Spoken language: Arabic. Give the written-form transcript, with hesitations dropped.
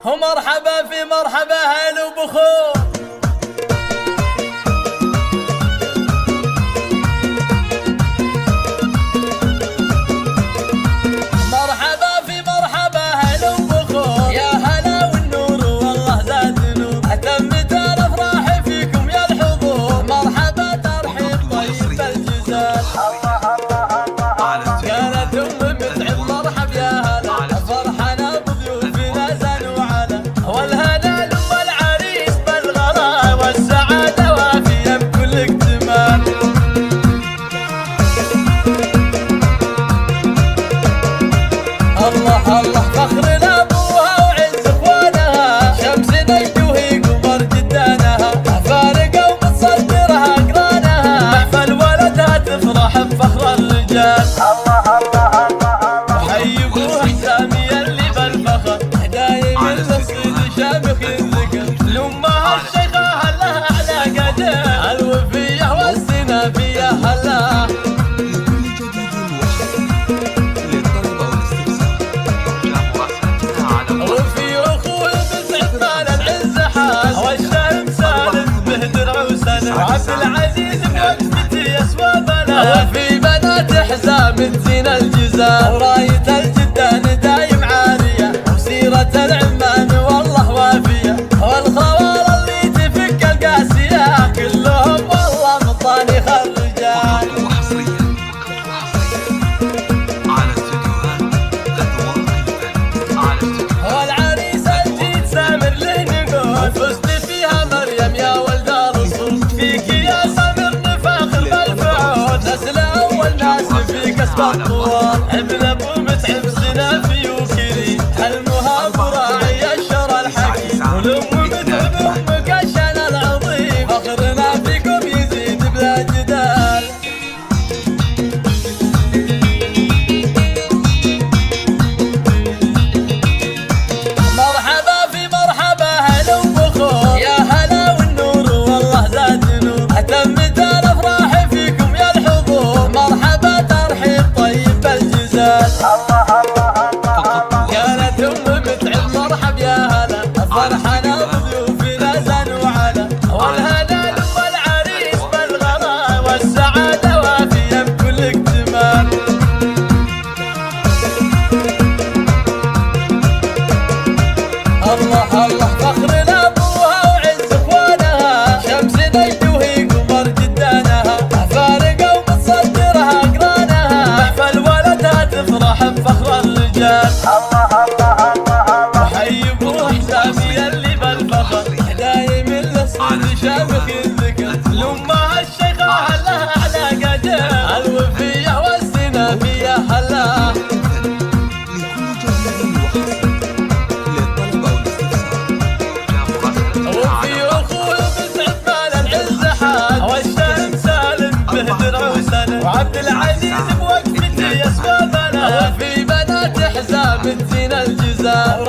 ومرحبا في مرحبا هلا وبخور. مرحبا في مرحبا هلا وبخور، يا هلا والنور والله زاد نور. أتمت الأفراح فيكم يا الحضور، مرحبا ترحيب طيب الجزال. كانت متعب مرحب يا هلا، فرحنا بضيوفنا زانوا على والهلال والعريس بالغلا والسعادة وافية بكل اكتمال. الله الله فخر لابوها وعز اخوانها، شمس نجد وهي قمر جدانها، فارقه ومتصدرها اقرانها، محفل ولدها تفرح بفخر الرجال. الله الله الله حي ابوها حسامي اللي بالفخر، دايم النصيد شامخ الذكر، لامها الشيخه هلا اعلى قدر، الوفيه والسنافيه هلا. عبد العزيز بوقفتي اسوابنا، وفي بنات حزام تزين الجزال، وراية الجدان دايم عالية، وسيرة العمان والله وافية، والخوال اللي تفك القاسية كلهم والله مطانيخ الرجال. والعريس الجيد سامر له نقول، فزت فيها مريم يا ولد الرسول، فيك يا سامر نفاخر بالفعول، نسل اول ناس في كسب الطوال، ابن ابو متعب سنافي وكريم، المهاب راعي الشر الحكيم، والام متعب امك الشان العظيم، فخرنا فيكم يزيد بلا جدال. مرحبا في مرحبا هلا وبخور، يا هلا والنور والله زاد نور. أتمت الأفراح فيكم يا الحضور، مرحبا ترحيب طيب بالجزال. الله الله الله كانت متعب مرحب يا هلا، فرحنا بضيوفنا زانوا على والهلال والعريس بالغلا والسعادة وافية بكل اكتمال. الله الله فخر لابوها وعز اخوانها، شمس نجد وهي قمر جدانها، فارقه ومتصدرها اقرانها، محفل ولدها تفرح بفخر الرجال. الله الله الله حي ابوها حسامي اللي بالفخر، دايم النصيد شامخ الذكر، لامها الشيخه هلا اعلى قدر، الوفيه والسنافيه هلا. وعبد العزيز بوقفتي اسوابنا، وفي بنات حزام تزين الجزال،